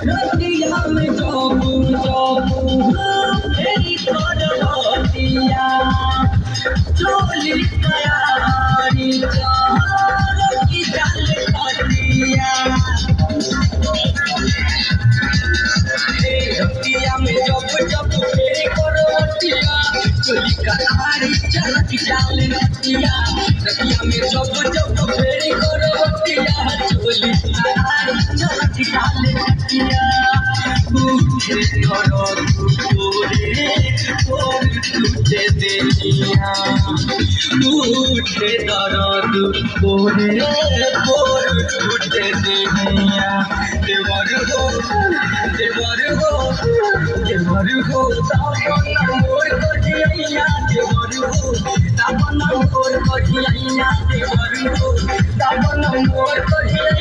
रतिया में जाबू जाबू तेरी करवतिया चोली तैयारी चार की जल कटिया रतिया में जब जब तेरी करवतिया चोली तैयारी चार की जल कटिया रतिया में जब जब तेरी करवतिया चोली तैयारी चार की जल कटिया मुझे करो तोरे और तुझे देनिया मुझे दर्द तोरे और तुझे देनिया देवर हो तापना मोर कटिया देवर हो तापना मोर कटिया देवर हो तापना मोर कटिया